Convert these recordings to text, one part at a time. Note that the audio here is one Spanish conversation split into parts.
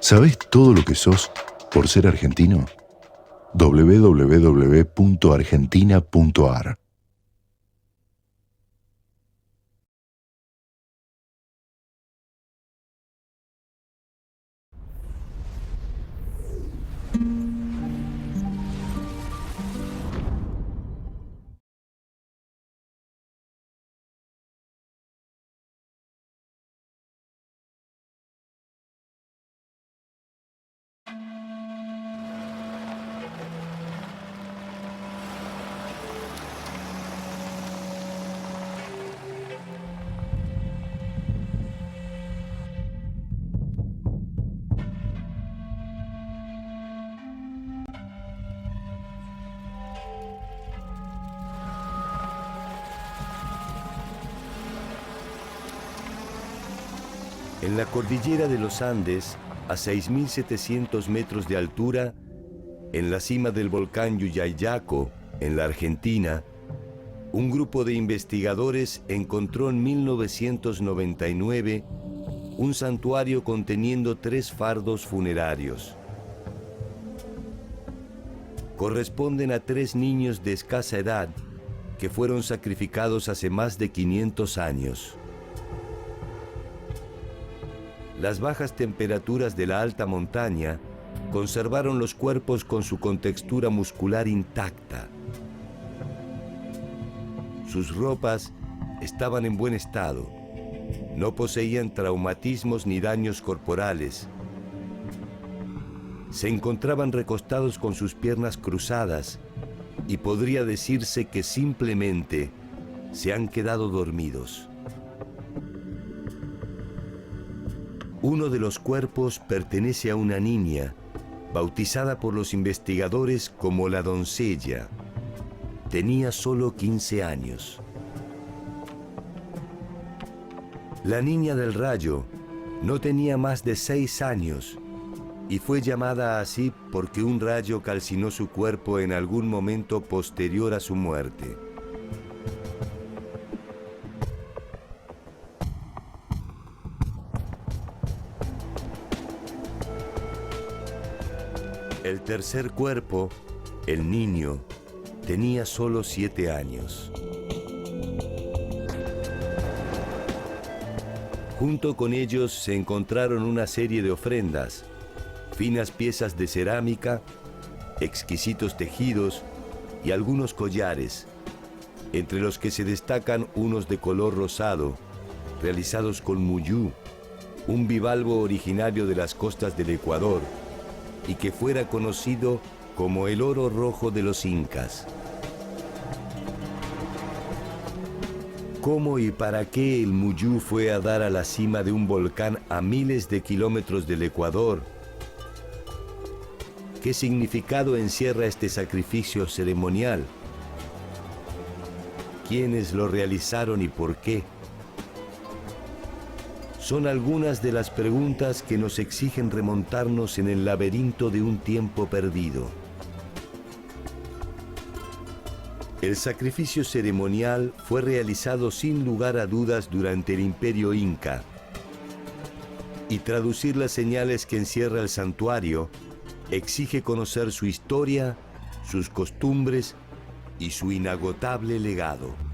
¿Sabés todo lo que sos por ser argentino? www.argentina.ar. En la cordillera de los Andes, a 6.700 metros de altura, en la cima del volcán Yuyayaco, en la Argentina, un grupo de investigadores encontró en 1999 un santuario conteniendo 3 fardos funerarios. Corresponden a 3 niños de escasa edad que fueron sacrificados hace más de 500 años. Las bajas temperaturas de la alta montaña conservaron los cuerpos con su contextura muscular intacta. Sus ropas estaban en buen estado, no poseían traumatismos ni daños corporales. Se encontraban recostados con sus piernas cruzadas y podría decirse que simplemente se han quedado dormidos. Uno de los cuerpos pertenece a una niña, bautizada por los investigadores como la doncella. Tenía solo 15 años. La niña del rayo no tenía más de 6 años y fue llamada así porque un rayo calcinó su cuerpo en algún momento posterior a su muerte. El tercer cuerpo, el niño, tenía solo 7 años. Junto con ellos se encontraron una serie de ofrendas, finas piezas de cerámica, exquisitos tejidos y algunos collares, entre los que se destacan unos de color rosado, realizados con muyú, un bivalvo originario de las costas del Ecuador, y que fuera conocido como el oro rojo de los incas. ¿Cómo y para qué el muyú fue a dar a la cima de un volcán a miles de kilómetros del Ecuador? ¿Qué significado encierra este sacrificio ceremonial? ¿Quiénes lo realizaron y por qué? Son algunas de las preguntas que nos exigen remontarnos en el laberinto de un tiempo perdido. El sacrificio ceremonial fue realizado sin lugar a dudas durante el Imperio Inca, y traducir las señales que encierra el santuario exige conocer su historia, sus costumbres y su inagotable legado.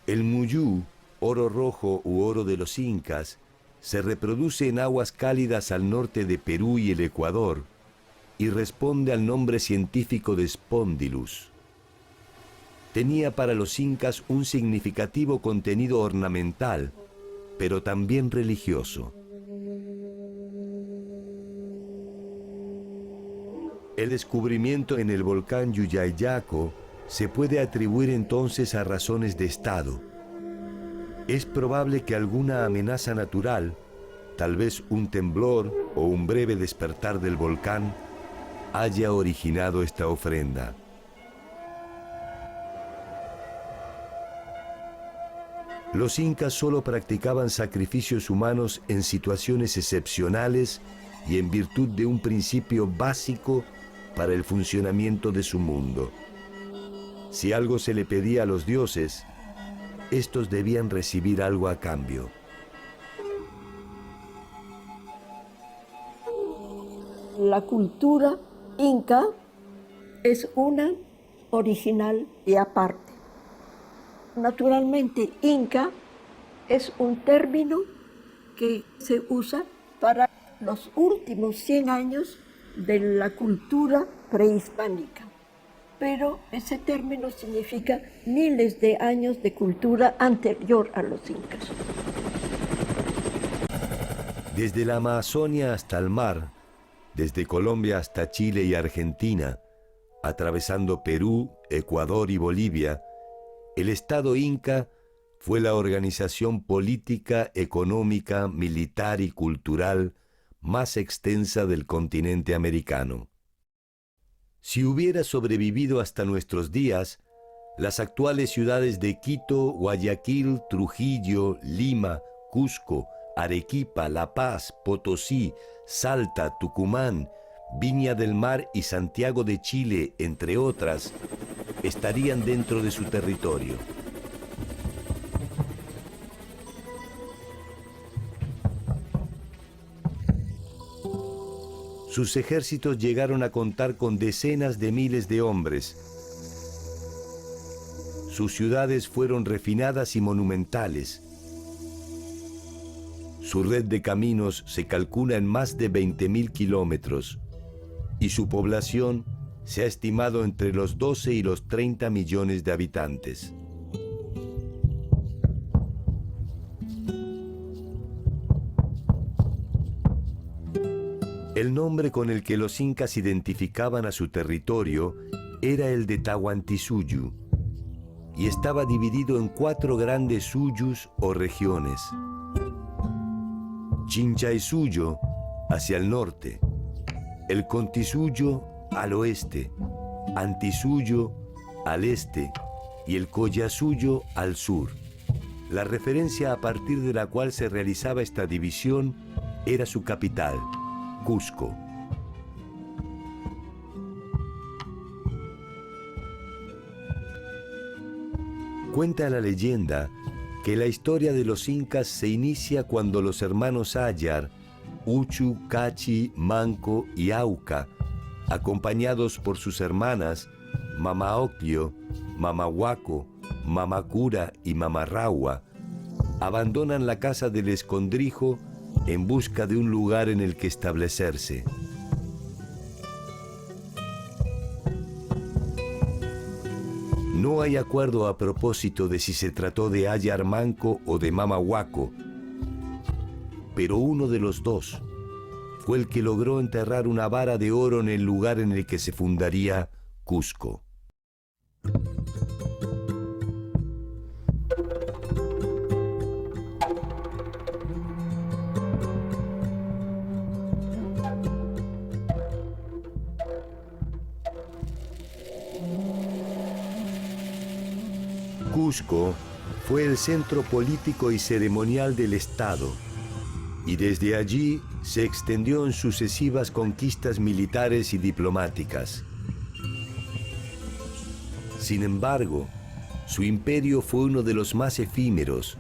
El muyú, oro rojo u oro de los incas, se reproduce en aguas cálidas al norte de Perú y el Ecuador y responde al nombre científico de Spondylus. Tenía para los incas un significativo contenido ornamental, pero también religioso. El descubrimiento en el volcán Yuyayaco se puede atribuir entonces a razones de Estado. Es probable que alguna amenaza natural, tal vez un temblor o un breve despertar del volcán, haya originado esta ofrenda. Los incas solo practicaban sacrificios humanos en situaciones excepcionales y en virtud de un principio básico para el funcionamiento de su mundo. Si algo se le pedía a los dioses, estos debían recibir algo a cambio. La cultura inca es una original y aparte. Naturalmente, inca es un término que se usa para los últimos 100 años de la cultura prehispánica. Pero ese término significa miles de años de cultura anterior a los incas. Desde la Amazonia hasta el mar, desde Colombia hasta Chile y Argentina, atravesando Perú, Ecuador y Bolivia, el Estado Inca fue la organización política, económica, militar y cultural más extensa del continente americano. Si hubiera sobrevivido hasta nuestros días, las actuales ciudades de Quito, Guayaquil, Trujillo, Lima, Cusco, Arequipa, La Paz, Potosí, Salta, Tucumán, Viña del Mar y Santiago de Chile, entre otras, estarían dentro de su territorio. Sus ejércitos llegaron a contar con decenas de miles de hombres. Sus ciudades fueron refinadas y monumentales. Su red de caminos se calcula en más de 20.000 kilómetros y su población se ha estimado entre los 12 y los 30 millones de habitantes. El nombre con el que los incas identificaban a su territorio era el de Tahuantinsuyo y estaba dividido en 4 grandes suyos o regiones. Chinchaysuyo hacia el norte, el Contisuyo al oeste, Antisuyo al este y el Collasuyo al sur. La referencia a partir de la cual se realizaba esta división era su capital, Cusco. Cuenta la leyenda que la historia de los incas se inicia cuando los hermanos Ayar, Uchu, Cachi, Manco y Auca, acompañados por sus hermanas Mamaoclio, Mamahuaco, Mamacura y Mamarrahua, abandonan la casa del escondrijo en busca de un lugar en el que establecerse. No hay acuerdo a propósito de si se trató de Ayar Manco o de Mamahuaco, pero uno de los dos fue el que logró enterrar una vara de oro en el lugar en el que se fundaría Cusco. Cusco fue el centro político y ceremonial del Estado, y desde allí se extendió en sucesivas conquistas militares y diplomáticas. Sin embargo, su imperio fue uno de los más efímeros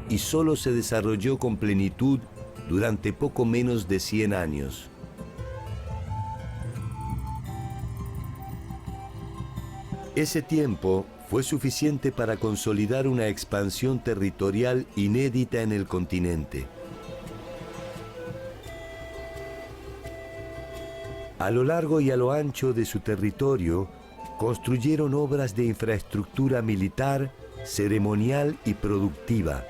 y solo se desarrolló con plenitud durante poco menos de 100 años. Ese tiempo fue suficiente para consolidar una expansión territorial inédita en el continente. A lo largo y a lo ancho de su territorio, construyeron obras de infraestructura militar, ceremonial y productiva,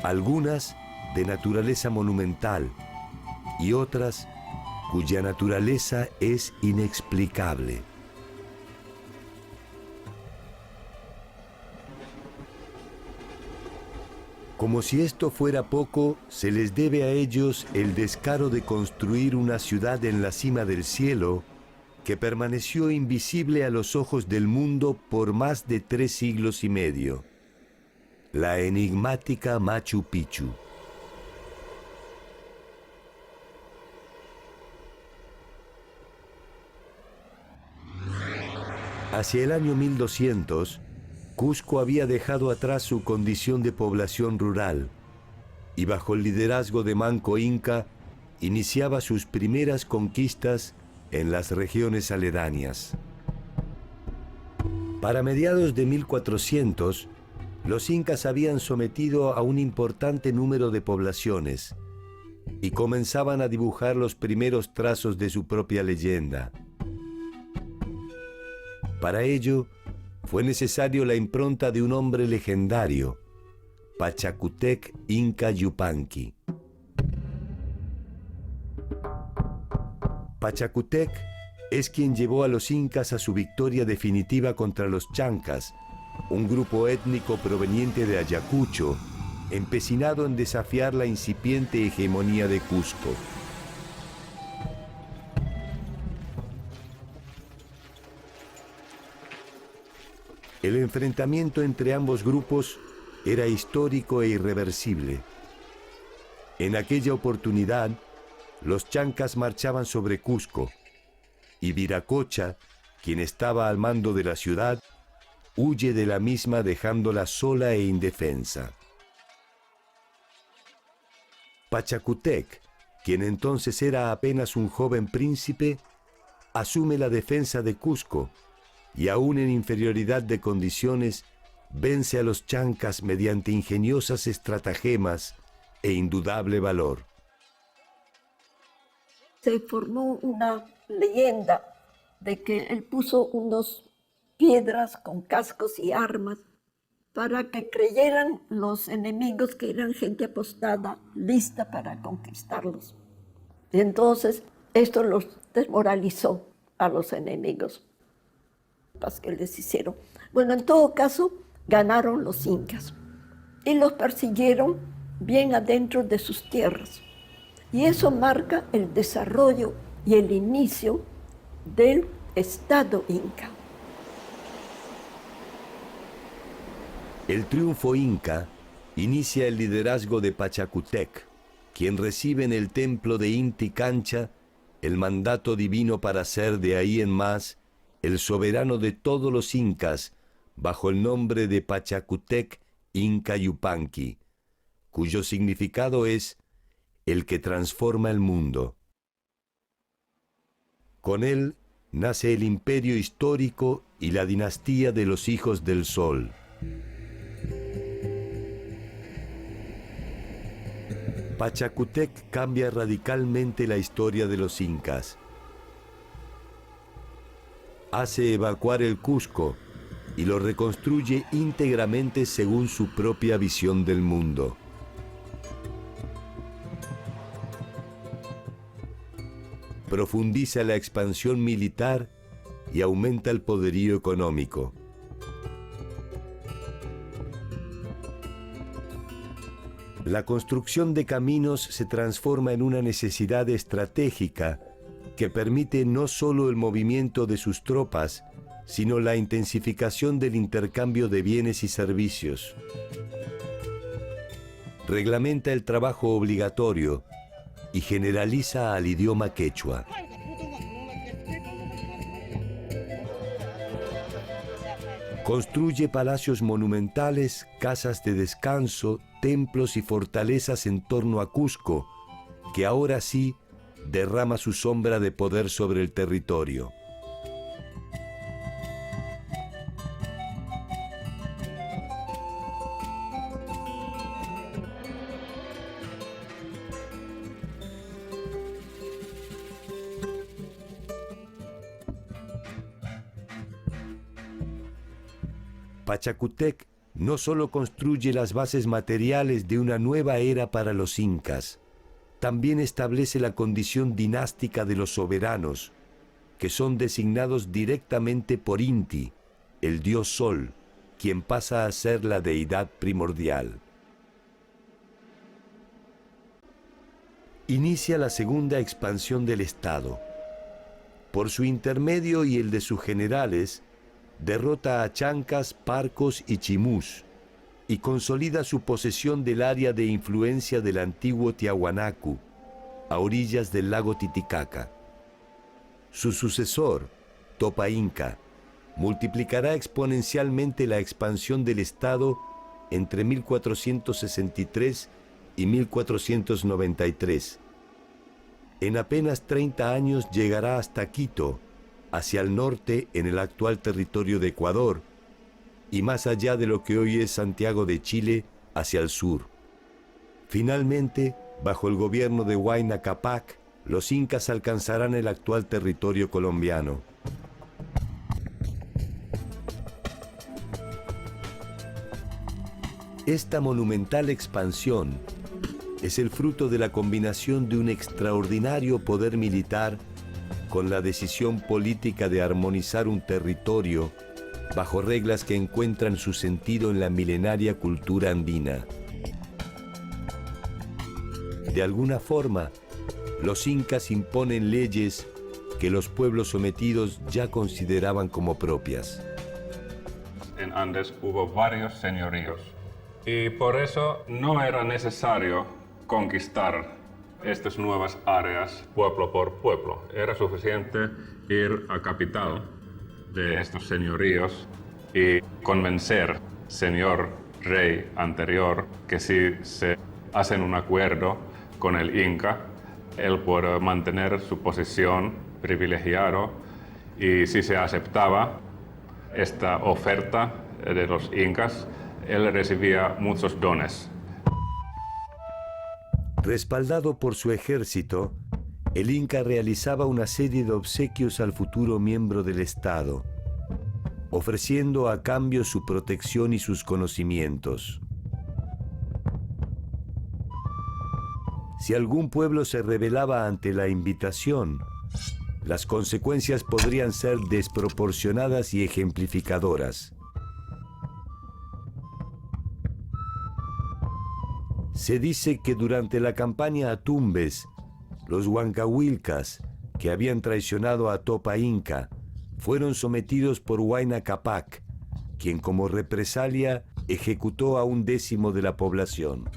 algunas de naturaleza monumental y otras cuya naturaleza es inexplicable. Como si esto fuera poco, se les debe a ellos el descaro de construir una ciudad en la cima del cielo que permaneció invisible a los ojos del mundo por más de 3 siglos y medio. La enigmática Machu Picchu. Hacia el año 1200, Cusco había dejado atrás su condición de población rural y bajo el liderazgo de Manco Inca iniciaba sus primeras conquistas en las regiones aledañas. Para mediados de 1400, los incas habían sometido a un importante número de poblaciones y comenzaban a dibujar los primeros trazos de su propia leyenda. Para ello, fue necesario la impronta de un hombre legendario, Pachacútec Inca Yupanqui. Pachacútec es quien llevó a los incas a su victoria definitiva contra los chancas, un grupo étnico proveniente de Ayacucho, empecinado en desafiar la incipiente hegemonía de Cusco. El enfrentamiento entre ambos grupos era histórico e irreversible. En aquella oportunidad, los chancas marchaban sobre Cusco y Viracocha, quien estaba al mando de la ciudad, huye de la misma dejándola sola e indefensa. Pachacútec, quien entonces era apenas un joven príncipe, asume la defensa de Cusco y aún en inferioridad de condiciones, vence a los chancas mediante ingeniosas estratagemas e indudable valor. Se formó una leyenda de que él puso unas piedras con cascos y armas para que creyeran los enemigos que eran gente apostada, lista para conquistarlos. Y entonces esto los desmoralizó a los enemigos que les hicieron. Bueno, en todo caso, ganaron los incas y los persiguieron bien adentro de sus tierras. Y eso marca el desarrollo y el inicio del Estado inca. El triunfo inca inicia el liderazgo de Pachacútec, quien recibe en el templo de Inti Cancha el mandato divino para ser de ahí en más el soberano de todos los incas bajo el nombre de Pachacútec Inca Yupanqui, cuyo significado es el que transforma el mundo. Con él nace el imperio histórico y la dinastía de los hijos del sol. Pachacútec cambia radicalmente la historia de los incas. Hace evacuar el Cusco y lo reconstruye íntegramente según su propia visión del mundo. Profundiza la expansión militar y aumenta el poderío económico. La construcción de caminos se transforma en una necesidad estratégica que permite no solo el movimiento de sus tropas, sino la intensificación del intercambio de bienes y servicios. Reglamenta el trabajo obligatorio y generaliza al idioma quechua. Construye palacios monumentales, casas de descanso, templos y fortalezas en torno a Cusco, que ahora sí derrama su sombra de poder sobre el territorio. Pachacútec no solo construye las bases materiales de una nueva era para los incas, también establece la condición dinástica de los soberanos, que son designados directamente por Inti, el dios Sol, quien pasa a ser la deidad primordial. Inicia la segunda expansión del Estado. Por su intermedio y el de sus generales, derrota a Chancas, Parcos y Chimús, y consolida su posesión del área de influencia del antiguo Tiahuanacu, a orillas del lago Titicaca. Su sucesor, Topa Inca, multiplicará exponencialmente la expansión del Estado entre 1463 y 1493. En apenas 30 años llegará hasta Quito, hacia el norte en el actual territorio de Ecuador, y más allá de lo que hoy es Santiago de Chile, hacia el sur. Finalmente, bajo el gobierno de Huayna Cápac, los incas alcanzarán el actual territorio colombiano. Esta monumental expansión es el fruto de la combinación de un extraordinario poder militar con la decisión política de armonizar un territorio bajo reglas que encuentran su sentido en la milenaria cultura andina. De alguna forma, los incas imponen leyes que los pueblos sometidos ya consideraban como propias. En Andes hubo varios señoríos y por eso no era necesario conquistar estas nuevas áreas pueblo por pueblo. Era suficiente ir a capital de estos señoríos y convencer señor rey anterior que si se hacen un acuerdo con el Inca, él puede mantener su posición privilegiada, y si se aceptaba esta oferta de los incas, él recibía muchos dones. Respaldado por su ejército, el Inca realizaba una serie de obsequios al futuro miembro del Estado, ofreciendo a cambio su protección y sus conocimientos. Si algún pueblo se rebelaba ante la invitación, las consecuencias podrían ser desproporcionadas y ejemplificadoras. Se dice que durante la campaña a Tumbes, los Huancahuilcas, que habían traicionado a Topa Inca, fueron sometidos por Huayna Cápac, quien como represalia ejecutó a 1/10 de la población.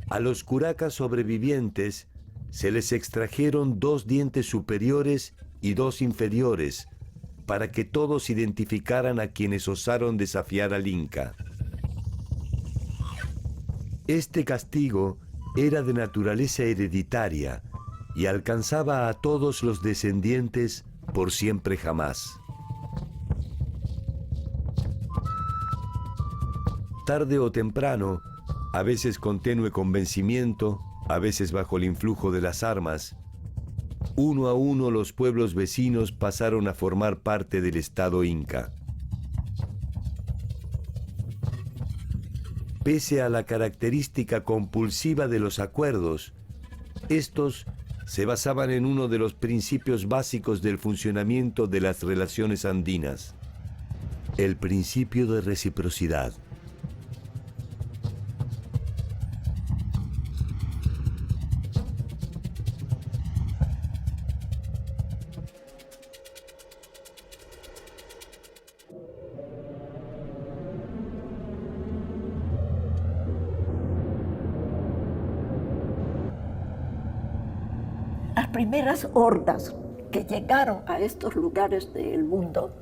A los curacas sobrevivientes se les extrajeron 2 dientes superiores y 2 inferiores, para que todos identificaran a quienes osaron desafiar al Inca. Este castigo era de naturaleza hereditaria y alcanzaba a todos los descendientes por siempre jamás. Tarde o temprano, a veces con tenue convencimiento, a veces bajo el influjo de las armas, uno a uno los pueblos vecinos pasaron a formar parte del Estado Inca. Pese a la característica compulsiva de los acuerdos, estos se basaban en uno de los principios básicos del funcionamiento de las relaciones andinas: el principio de reciprocidad. Las primeras hordas que llegaron a estos lugares del mundo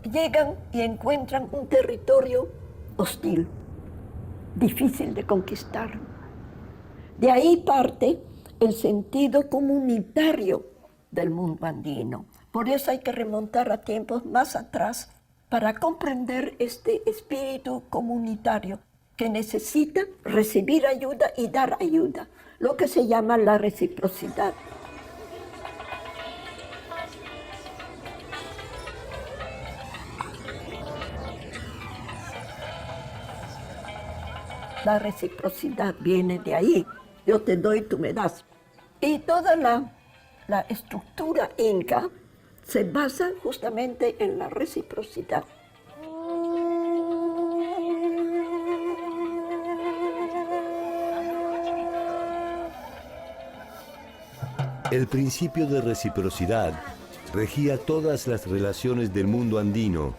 llegan y encuentran un territorio hostil, difícil de conquistar. De ahí parte el sentido comunitario del mundo andino. Por eso hay que remontar a tiempos más atrás para comprender este espíritu comunitario que necesita recibir ayuda y dar ayuda, lo que se llama la reciprocidad. La reciprocidad viene de ahí. Yo te doy, tú me das. Y toda la estructura inca se basa justamente en la reciprocidad. El principio de reciprocidad regía todas las relaciones del mundo andino,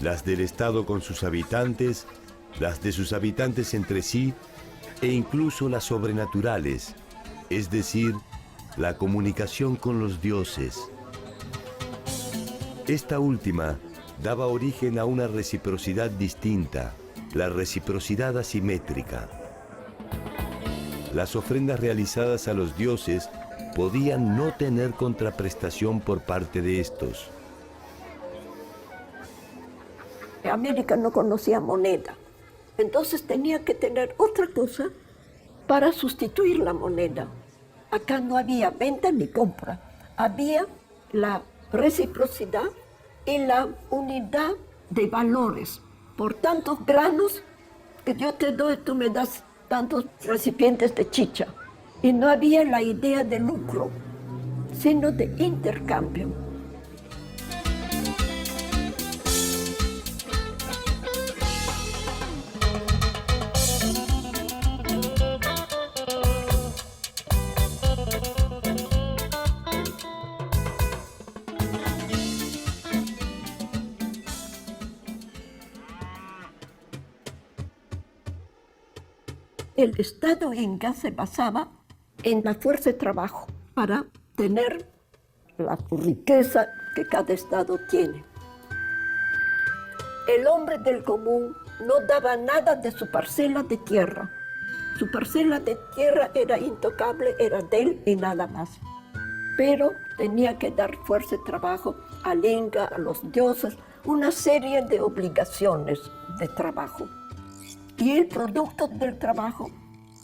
las del Estado con sus habitantes, las de sus habitantes entre sí e incluso las sobrenaturales, es decir, la comunicación con los dioses. Esta última daba origen a una reciprocidad distinta, la reciprocidad asimétrica. Las ofrendas realizadas a los dioses podían no tener contraprestación por parte de estos. América no conocía moneda, entonces tenía que tener otra cosa para sustituir la moneda. Acá no había venta ni compra, había la reciprocidad y la unidad de valores. Por tantos granos que yo te doy, tú me das tantos recipientes de chicha. Y no había la idea de lucro, sino de intercambio. El Estado inca se basaba en la fuerza de trabajo para tener la riqueza que cada estado tiene. El hombre del común no daba nada de su parcela de tierra. Su parcela de tierra era intocable, era de él y nada más. Pero tenía que dar fuerza de trabajo al inca, a los dioses, una serie de obligaciones de trabajo. Y el producto del trabajo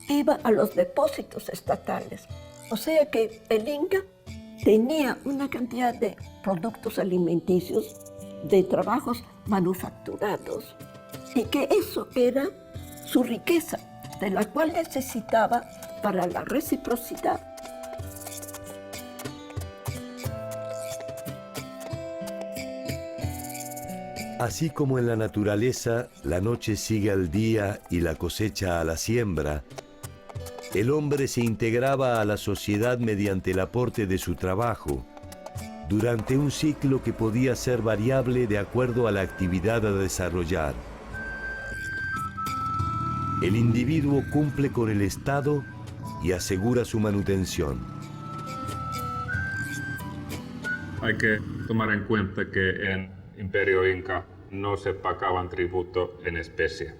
iba a los depósitos estatales. O sea que el inca tenía una cantidad de productos alimenticios, de trabajos manufacturados, y que eso era su riqueza, de la cual necesitaba para la reciprocidad. Así como en la naturaleza, la noche sigue al día y la cosecha a la siembra, el hombre se integraba a la sociedad mediante el aporte de su trabajo, durante un ciclo que podía ser variable de acuerdo a la actividad a desarrollar. El individuo cumple con el Estado y asegura su manutención. Hay que tomar en cuenta que en Imperio Inca no se pagaban tributo en especie.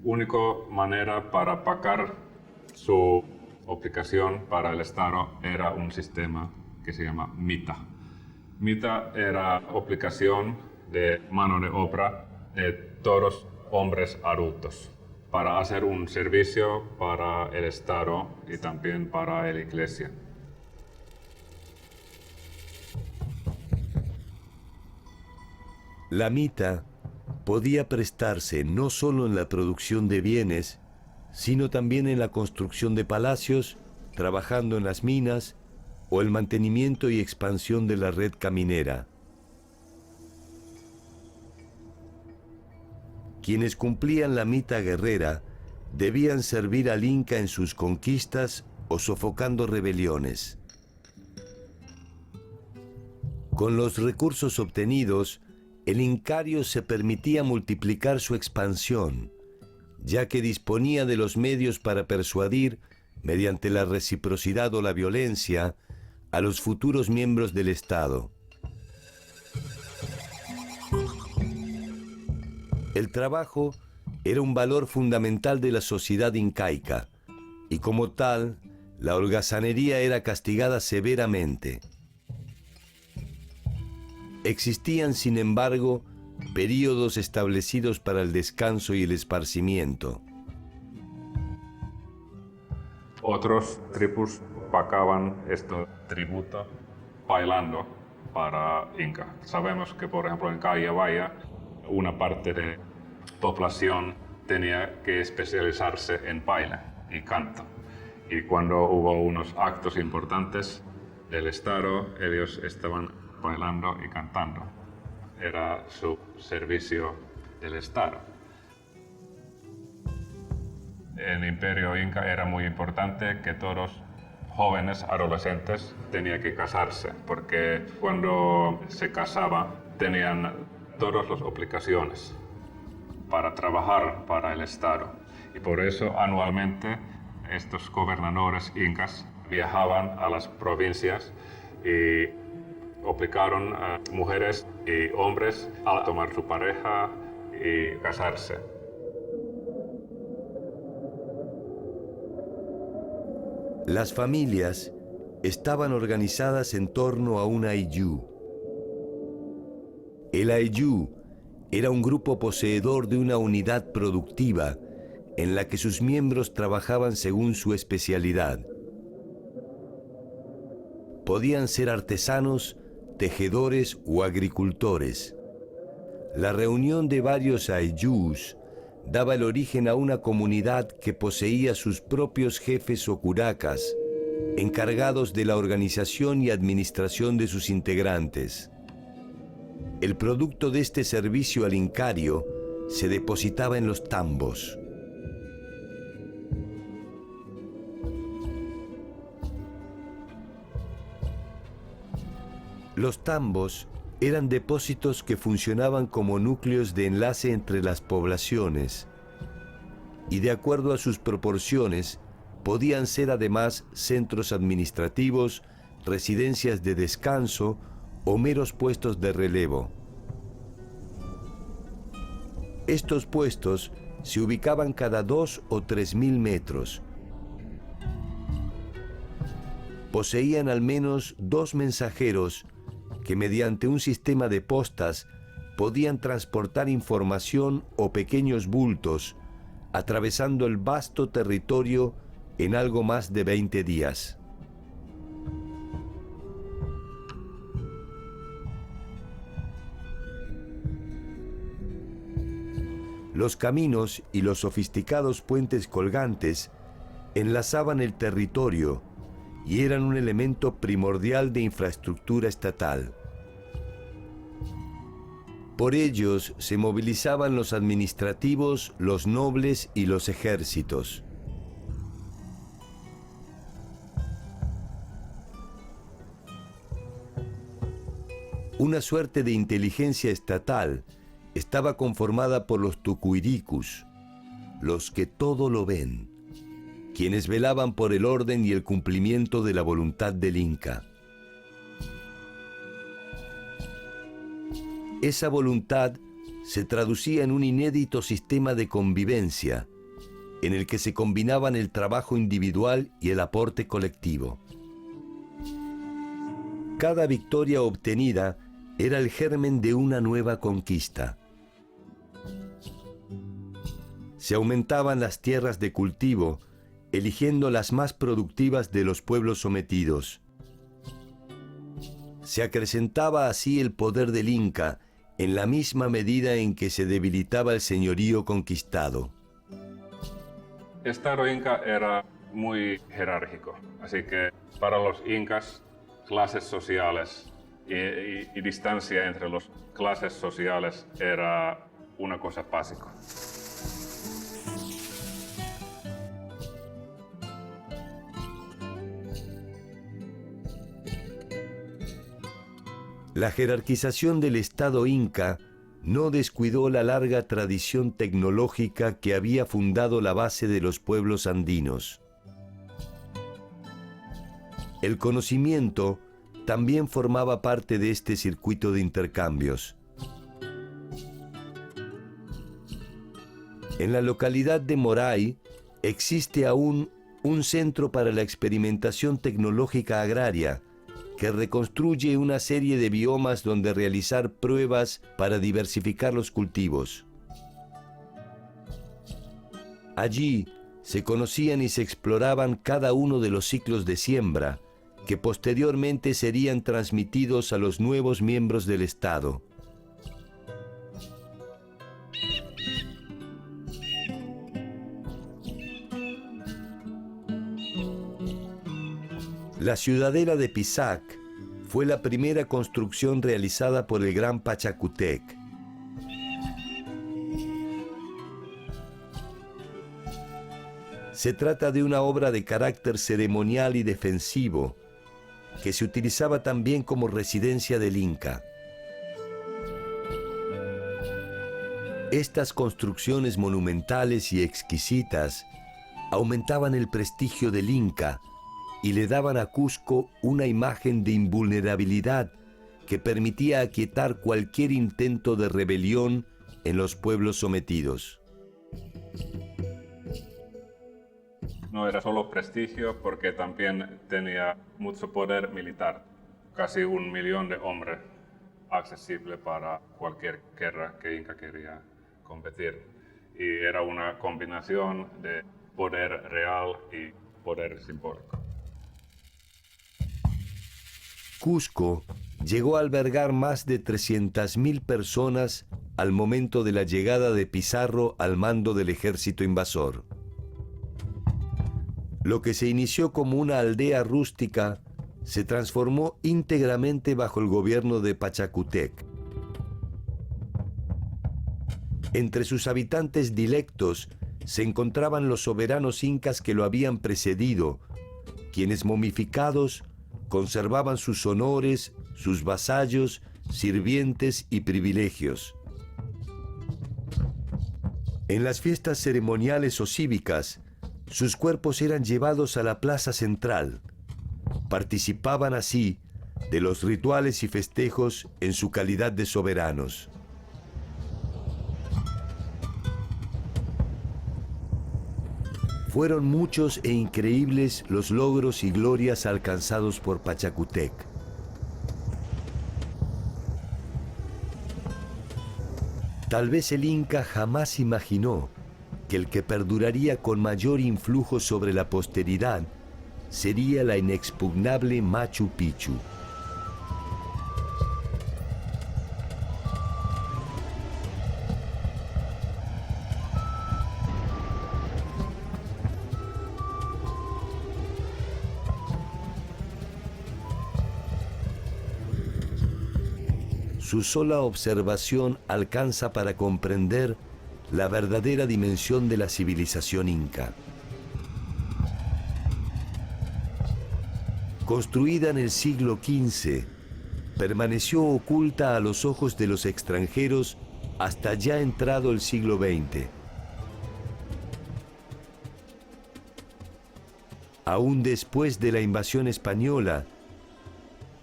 Única manera para pagar su obligación para el Estado era un sistema que se llama mita. Mita era obligación de mano de obra de todos hombres adultos para hacer un servicio para el Estado y también para la Iglesia. La mita podía prestarse no solo en la producción de bienes, sino también en la construcción de palacios, trabajando en las minas o el mantenimiento y expansión de la red caminera. Quienes cumplían la mita guerrera debían servir al Inca en sus conquistas o sofocando rebeliones. Con los recursos obtenidos, el incario se permitía multiplicar su expansión, ya que disponía de los medios para persuadir, mediante la reciprocidad o la violencia, a los futuros miembros del Estado. El trabajo era un valor fundamental de la sociedad incaica, y como tal, la holgazanería era castigada severamente. Existían, sin embargo, períodos establecidos para el descanso y el esparcimiento. Otros tribus pagaban este tributo bailando para Inca. Sabemos que, por ejemplo, en Callabaya, una parte de población tenía que especializarse en baile y canto. Y cuando hubo unos actos importantes del Estado, ellos estaban bailando y cantando. Era su servicio del Estado. En el Imperio Inca era muy importante que todos jóvenes, adolescentes, tenían que casarse, porque cuando se casaba tenían todas las obligaciones para trabajar para el Estado. Y por eso anualmente estos gobernadores incas viajaban a las provincias y obligaron a mujeres y hombres a tomar su pareja y casarse. Las familias estaban organizadas en torno a un ayllu. El ayllu era un grupo poseedor de una unidad productiva en la que sus miembros trabajaban según su especialidad. Podían ser artesanos, tejedores o agricultores. La reunión de varios ayllus daba el origen a una comunidad que poseía sus propios jefes o curacas, encargados de la organización y administración de sus integrantes. El producto de este servicio al incario se depositaba en los tambos. Los tambos eran depósitos que funcionaban como núcleos de enlace entre las poblaciones y, de acuerdo a sus proporciones, podían ser además centros administrativos, residencias de descanso o meros puestos de relevo. Estos puestos se ubicaban cada 2 o 3.000 metros. Poseían al menos 2 mensajeros que mediante un sistema de postas podían transportar información o pequeños bultos, atravesando el vasto territorio en algo más de 20 días. Los caminos y los sofisticados puentes colgantes enlazaban el territorio y eran un elemento primordial de infraestructura estatal. Por ellos se movilizaban los administrativos, los nobles y los ejércitos. Una suerte de inteligencia estatal estaba conformada por los tucuyricus, los que todo lo ven, quienes velaban por el orden y el cumplimiento de la voluntad del Inca. Esa voluntad se traducía en un inédito sistema de convivencia, en el que se combinaban el trabajo individual y el aporte colectivo. Cada victoria obtenida era el germen de una nueva conquista. Se aumentaban las tierras de cultivo, eligiendo las más productivas de los pueblos sometidos. Se acrecentaba así el poder del Inca en la misma medida en que se debilitaba el señorío conquistado. El Estado Inca era muy jerárquico, así que para los incas, clases sociales y distancia entre las clases sociales era una cosa básica. La jerarquización del Estado Inca no descuidó la larga tradición tecnológica que había fundado la base de los pueblos andinos. El conocimiento también formaba parte de este circuito de intercambios. En la localidad de Moray existe aún un centro para la experimentación tecnológica agraria que reconstruye una serie de biomas donde realizar pruebas para diversificar los cultivos. Allí se conocían y se exploraban cada uno de los ciclos de siembra, que posteriormente serían transmitidos a los nuevos miembros del Estado. La ciudadela de Pisac fue la primera construcción realizada por el gran Pachacútec. Se trata de una obra de carácter ceremonial y defensivo que se utilizaba también como residencia del Inca. Estas construcciones monumentales y exquisitas aumentaban el prestigio del Inca y le daban a Cusco una imagen de invulnerabilidad que permitía aquietar cualquier intento de rebelión en los pueblos sometidos. No era solo prestigio, porque también tenía mucho poder militar, casi 1 millón de hombres, accesible para cualquier guerra que Inca quería competir. Y era una combinación de poder real y poder simbólico. Cusco llegó a albergar más de 300.000 personas al momento de la llegada de Pizarro al mando del ejército invasor. Lo que se inició como una aldea rústica se transformó íntegramente bajo el gobierno de Pachacútec. Entre sus habitantes dilectos se encontraban los soberanos incas que lo habían precedido, quienes momificados conservaban sus honores, sus vasallos, sirvientes y privilegios. En las fiestas ceremoniales o cívicas, sus cuerpos eran llevados a la plaza central. Participaban así de los rituales y festejos en su calidad de soberanos. Fueron muchos e increíbles los logros y glorias alcanzados por Pachacútec. Tal vez el Inca jamás imaginó que el que perduraría con mayor influjo sobre la posteridad sería la inexpugnable Machu Picchu. Su sola observación alcanza para comprender la verdadera dimensión de la civilización inca. Construida en el siglo XV, permaneció oculta a los ojos de los extranjeros hasta ya entrado el siglo XX. Aún después de la invasión española,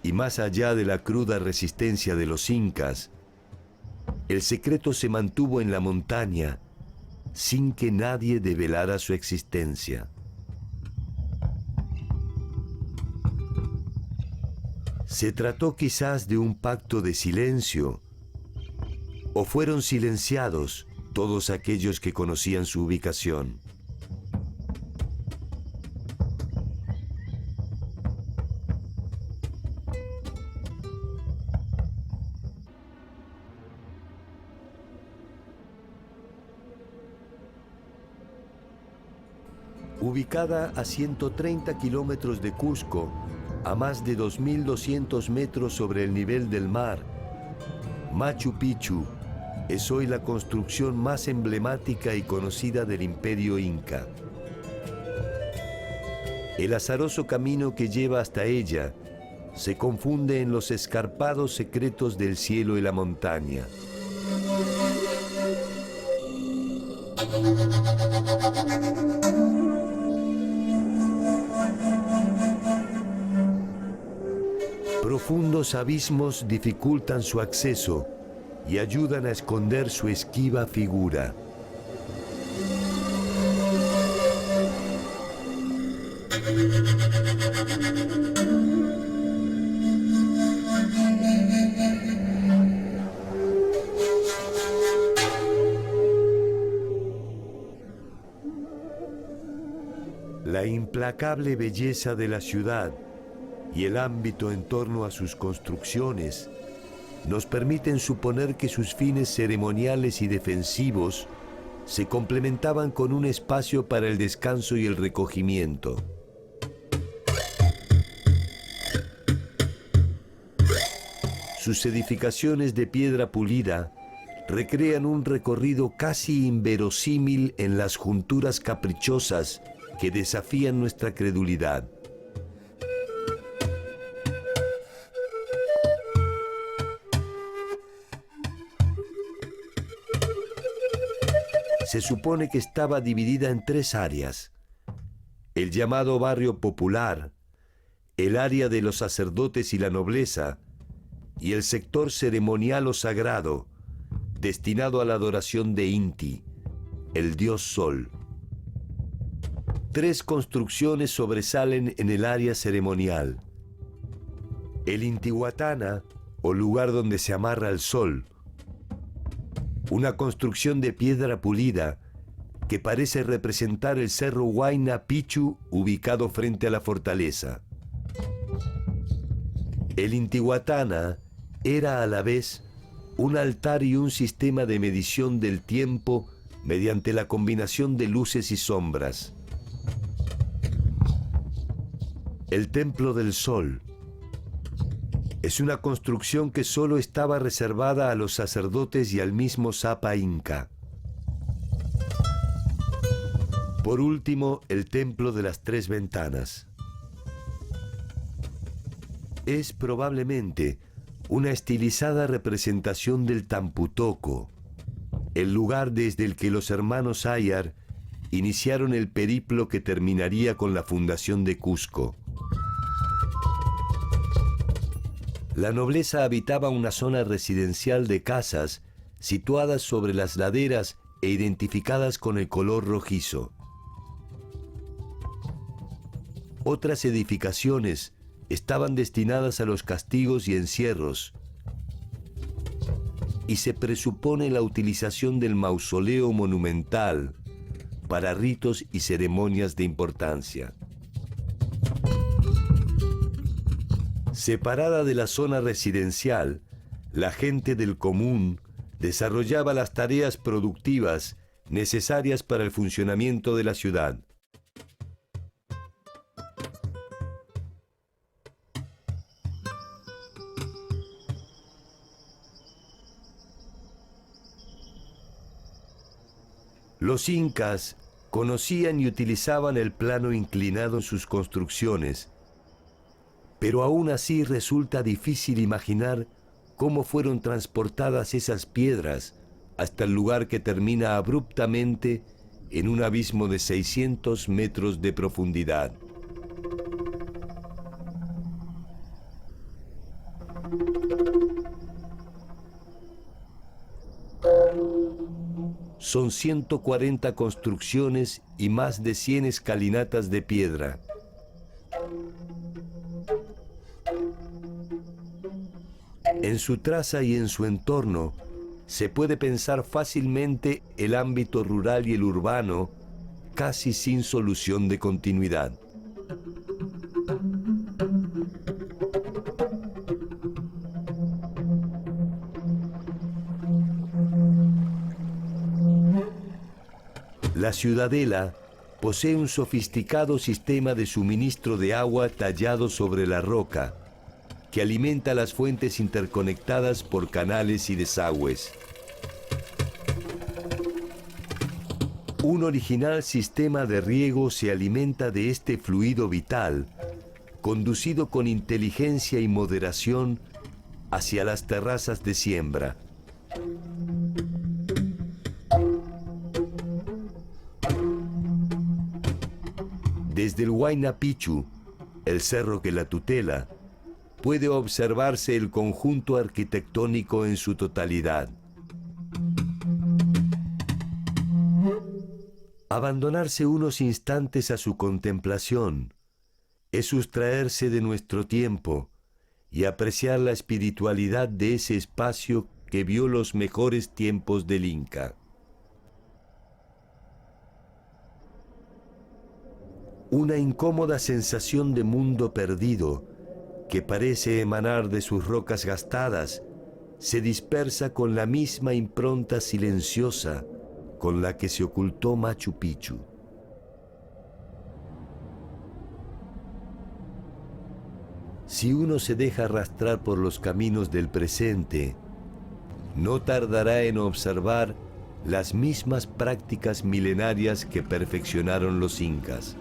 y más allá de la cruda resistencia de los incas, el secreto se mantuvo en la montaña sin que nadie develara su existencia. ¿Se trató quizás de un pacto de silencio? ¿O fueron silenciados todos aquellos que conocían su ubicación? Ubicada a 130 kilómetros de Cusco, a más de 2.200 metros sobre el nivel del mar, Machu Picchu es hoy la construcción más emblemática y conocida del Imperio Inca. El azaroso camino que lleva hasta ella se confunde en los escarpados secretos del cielo y la montaña. Profundos abismos dificultan su acceso y ayudan a esconder su esquiva figura. La implacable belleza de la ciudad y el ámbito en torno a sus construcciones nos permiten suponer que sus fines ceremoniales y defensivos se complementaban con un espacio para el descanso y el recogimiento. Sus edificaciones de piedra pulida recrean un recorrido casi inverosímil en las junturas caprichosas que desafían nuestra credulidad. Se supone que estaba dividida en 3 áreas: el llamado barrio popular, el área de los sacerdotes y la nobleza, y el sector ceremonial o sagrado, destinado a la adoración de Inti, el dios Sol. 3 construcciones sobresalen en el área ceremonial: el Intihuatana, o lugar donde se amarra el sol, una construcción de piedra pulida que parece representar el cerro Huayna Picchu ubicado frente a la fortaleza. El Intihuatana era a la vez un altar y un sistema de medición del tiempo mediante la combinación de luces y sombras. El Templo del Sol es una construcción que solo estaba reservada a los sacerdotes y al mismo Sapa Inca. Por último, el Templo de las 3 Ventanas. Es probablemente una estilizada representación del Tamputoco, el lugar desde el que los hermanos Ayar iniciaron el periplo que terminaría con la fundación de Cusco. La nobleza habitaba una zona residencial de casas situadas sobre las laderas e identificadas con el color rojizo. Otras edificaciones estaban destinadas a los castigos y encierros, y se presupone la utilización del mausoleo monumental para ritos y ceremonias de importancia. Separada de la zona residencial, la gente del común desarrollaba las tareas productivas necesarias para el funcionamiento de la ciudad. Los incas conocían y utilizaban el plano inclinado en sus construcciones, pero aún así resulta difícil imaginar cómo fueron transportadas esas piedras hasta el lugar que termina abruptamente en un abismo de 600 metros de profundidad. Son 140 construcciones y más de 100 escalinatas de piedra. En su traza y en su entorno se puede pensar fácilmente el ámbito rural y el urbano, casi sin solución de continuidad. La ciudadela posee un sofisticado sistema de suministro de agua tallado sobre la roca, que alimenta las fuentes interconectadas por canales y desagües. Un original sistema de riego se alimenta de este fluido vital, conducido con inteligencia y moderación hacia las terrazas de siembra. Desde el Huayna Picchu, el cerro que la tutela, puede observarse el conjunto arquitectónico en su totalidad. Abandonarse unos instantes a su contemplación es sustraerse de nuestro tiempo y apreciar la espiritualidad de ese espacio que vio los mejores tiempos del Inca. Una incómoda sensación de mundo perdido que parece emanar de sus rocas gastadas, se dispersa con la misma impronta silenciosa con la que se ocultó Machu Si uno se deja arrastrar por los caminos del presente, no tardará en observar las mismas prácticas milenarias que perfeccionaron los incas.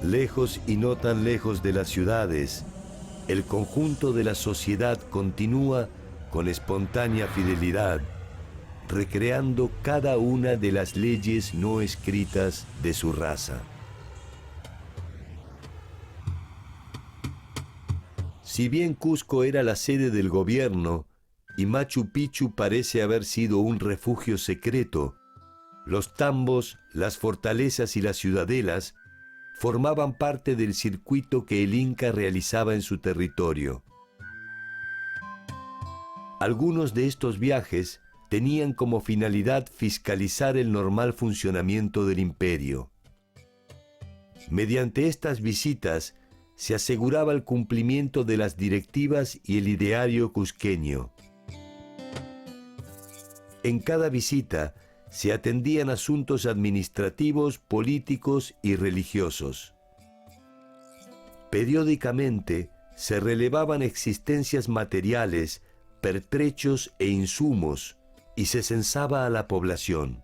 Lejos y no tan lejos de las ciudades, el conjunto de la sociedad continúa con espontánea fidelidad, recreando cada una de las leyes no escritas de su raza. Si bien Cusco era la sede del gobierno y Machu Picchu parece haber sido un refugio secreto, los tambos, las fortalezas y las ciudadelas formaban parte del circuito que el Inca realizaba en su territorio. Algunos de estos viajes tenían como finalidad fiscalizar el normal funcionamiento del imperio. Mediante estas visitas se aseguraba el cumplimiento de las directivas y el ideario cusqueño. En cada visita se atendían asuntos administrativos, políticos y religiosos. Periódicamente se relevaban existencias materiales, pertrechos e insumos y se censaba a la población.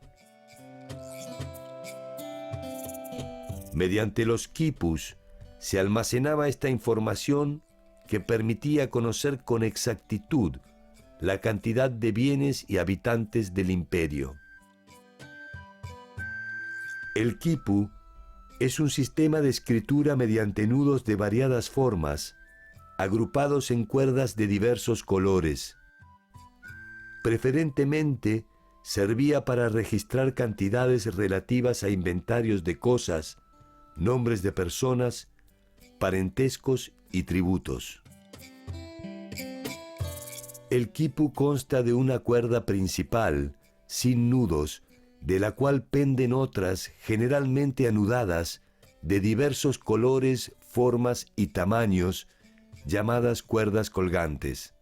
Mediante los quipus se almacenaba esta información que permitía conocer con exactitud la cantidad de bienes y habitantes del imperio. El quipu es un sistema de escritura mediante nudos de variadas formas, agrupados en cuerdas de diversos colores. Preferentemente servía para registrar cantidades relativas a inventarios de cosas, nombres de personas, parentescos y tributos. El quipu consta de una cuerda principal, sin nudos, de la cual penden otras, generalmente anudadas, de diversos colores, formas y tamaños, llamadas cuerdas colgantes.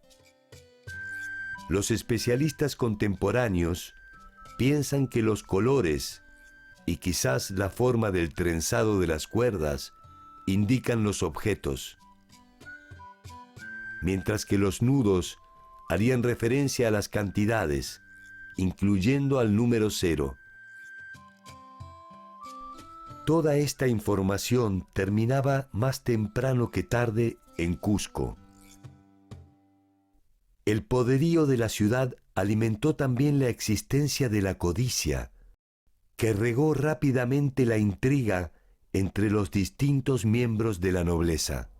Los especialistas contemporáneos piensan que los colores y quizás la forma del trenzado de las cuerdas indican los objetos, mientras que los nudos harían referencia a las cantidades, incluyendo al número 0. Toda esta información terminaba más temprano que tarde en Cusco. El poderío de la ciudad alimentó también la existencia de la codicia, que regó rápidamente la intriga entre los distintos miembros de la nobleza.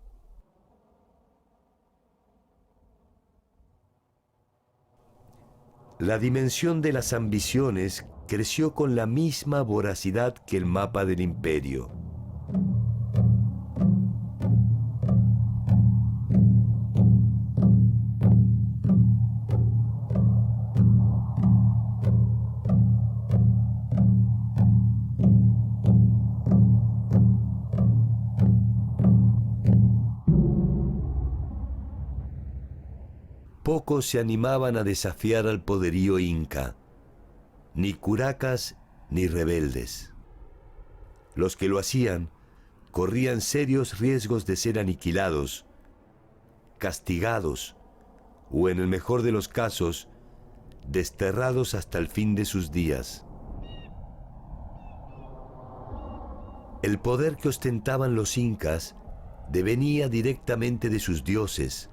La dimensión de las ambiciones creció con la misma voracidad que el mapa del imperio. Pocos se animaban a desafiar al poderío inca, ni curacas ni rebeldes. Los que lo hacían corrían serios riesgos de ser aniquilados, castigados o, en el mejor de los casos, desterrados hasta el fin de sus días. El poder que ostentaban los incas devenía directamente de sus dioses.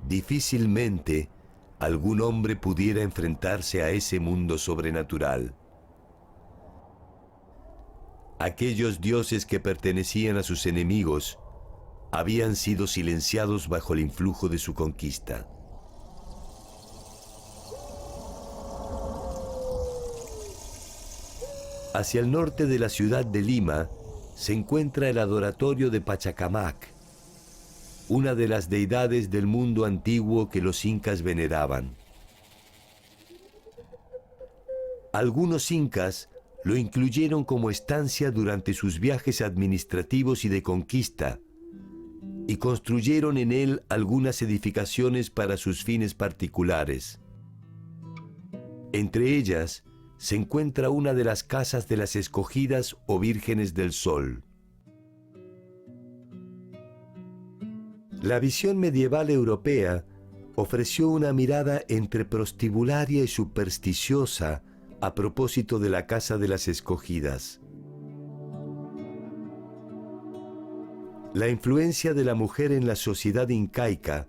Difícilmente algún hombre pudiera enfrentarse a ese mundo sobrenatural. Aquellos dioses que pertenecían a sus enemigos habían sido silenciados bajo el influjo de su conquista. Hacia el norte de la ciudad de Lima se encuentra el adoratorio de Pachacamac, una de las deidades del mundo antiguo que los incas veneraban. Algunos incas lo incluyeron como estancia durante sus viajes administrativos y de conquista, y construyeron en él algunas edificaciones para sus fines particulares. Entre ellas se encuentra una de las casas de las escogidas o vírgenes del sol. La visión medieval europea ofreció una mirada entre prostibularia y supersticiosa a propósito de la Casa de las Escogidas. La influencia de la mujer en la sociedad incaica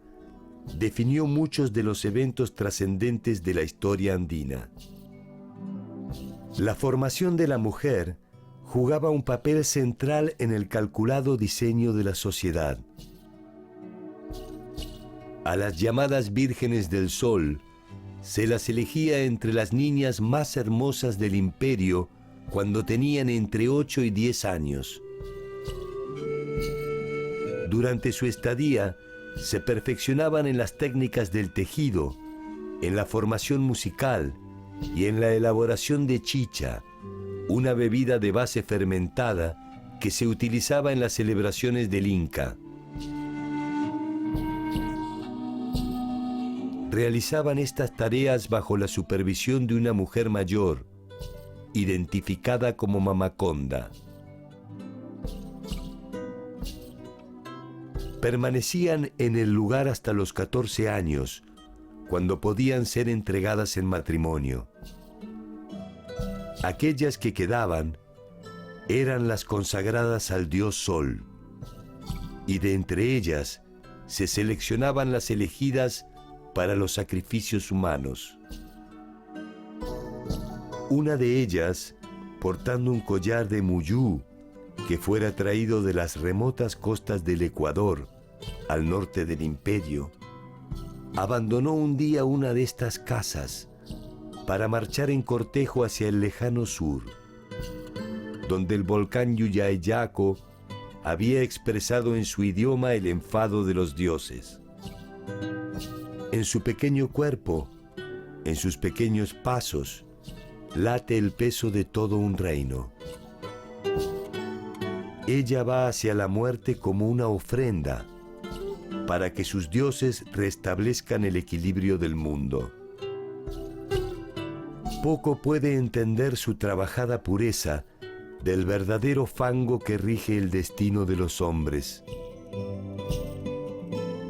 definió muchos de los eventos trascendentes de la historia andina. La formación de la mujer jugaba un papel central en el calculado diseño de la sociedad. A las llamadas vírgenes del sol se las elegía entre las niñas más hermosas del imperio cuando tenían entre 8 y 10 años. Durante su estadía, se perfeccionaban en las técnicas del tejido, en la formación musical y en la elaboración de chicha, una bebida de base fermentada que se utilizaba en las celebraciones del Inca. Realizaban estas tareas bajo la supervisión de una mujer mayor, identificada como Mamaconda. Permanecían en el lugar hasta los 14 años, cuando podían ser entregadas en matrimonio. Aquellas que quedaban eran las consagradas al dios Sol, y de entre ellas se seleccionaban las elegidas para los sacrificios humanos. Una de ellas, portando un collar de muyú que fuera traído de las remotas costas del Ecuador, al norte del imperio, abandonó un día una de estas casas para marchar en cortejo hacia el lejano sur, donde el volcán Yuyayaco había expresado en su idioma el enfado de los dioses. En su pequeño cuerpo, en sus pequeños pasos, late el peso de todo un reino. Ella va hacia la muerte como una ofrenda para que sus dioses restablezcan el equilibrio del mundo. Poco puede entender su trabajada pureza del verdadero fango que rige el destino de los hombres.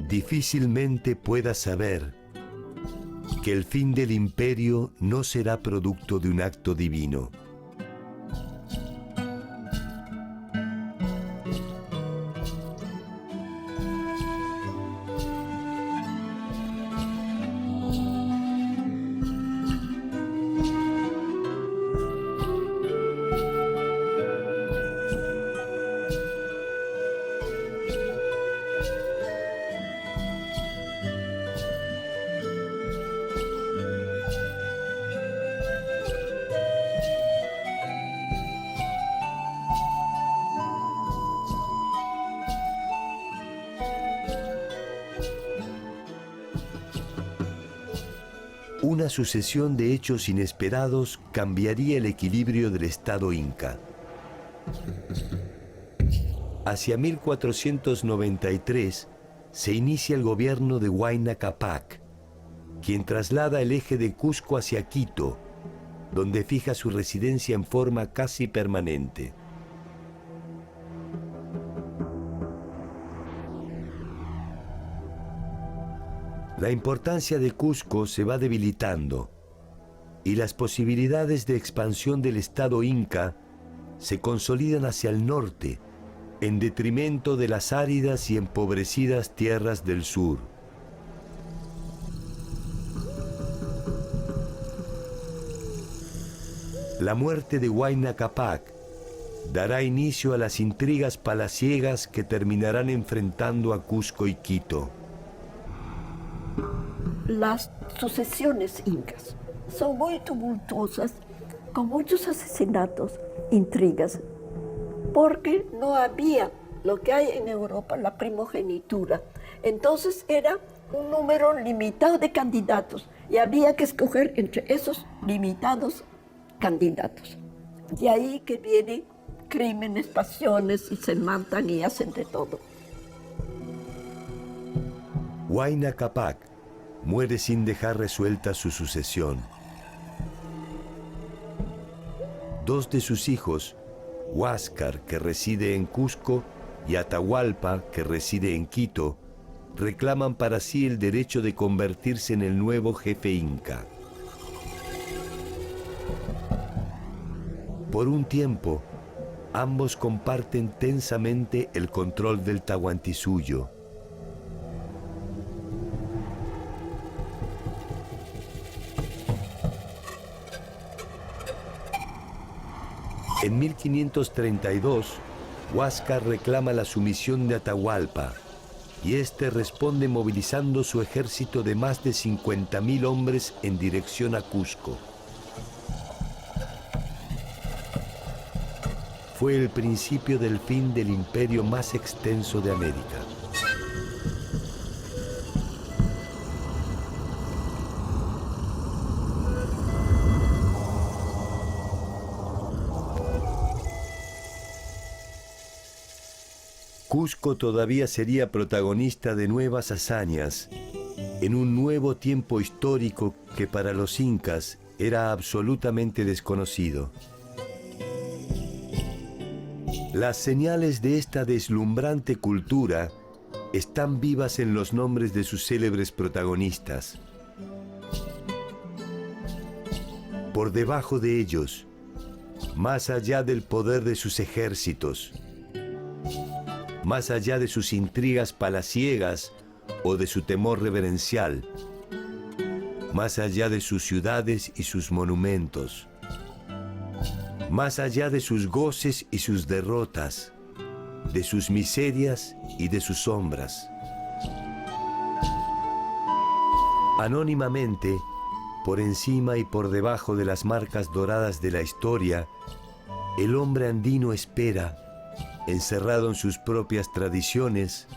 Difícilmente pueda saber que el fin del imperio no será producto de un acto divino. Una sucesión de hechos inesperados cambiaría el equilibrio del Estado inca. Hacia 1493 se inicia el gobierno de Huayna Cápac, quien traslada el eje de Cusco hacia Quito, donde fija su residencia en forma casi permanente. La importancia de Cusco se va debilitando y las posibilidades de expansión del Estado inca se consolidan hacia el norte, en detrimento de las áridas y empobrecidas tierras del sur. La muerte de Huayna Cápac dará inicio a las intrigas palaciegas que terminarán enfrentando a Cusco y Quito. Las sucesiones incas son muy tumultuosas, con muchos asesinatos, intrigas, porque no había lo que hay en Europa, la primogenitura. Entonces era un número limitado de candidatos y había que escoger entre esos limitados candidatos. De ahí que vienen crímenes, pasiones, y se matan y hacen de todo. Huayna Cápac muere sin dejar resuelta su sucesión. Dos de sus hijos, Huáscar, que reside en Cusco, y Atahualpa, que reside en Quito, reclaman para sí el derecho de convertirse en el nuevo jefe inca. Por un tiempo, ambos comparten tensamente el control del Tahuantinsuyo. En 1532, Huáscar reclama la sumisión de Atahualpa, y este responde movilizando su ejército de más de 50.000 hombres en dirección a Cusco. Fue el principio del fin del imperio más extenso de América. Cusco todavía sería protagonista de nuevas hazañas en un nuevo tiempo histórico que para los incas era absolutamente desconocido. Las señales de esta deslumbrante cultura están vivas en los nombres de sus célebres protagonistas. Por debajo de ellos, más allá del poder de sus ejércitos, más allá de sus intrigas palaciegas o de su temor reverencial, más allá de sus ciudades y sus monumentos, más allá de sus goces y sus derrotas, de sus miserias y de sus sombras. Anónimamente, por encima y por debajo de las marcas doradas de la historia, el hombre andino espera, encerrado en sus propias tradiciones,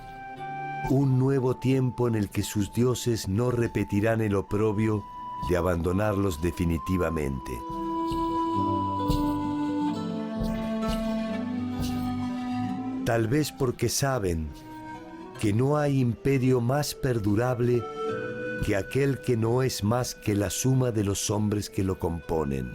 un nuevo tiempo en el que sus dioses no repetirán el oprobio de abandonarlos definitivamente. Tal vez porque saben que no hay imperio más perdurable que aquel que no es más que la suma de los hombres que lo componen.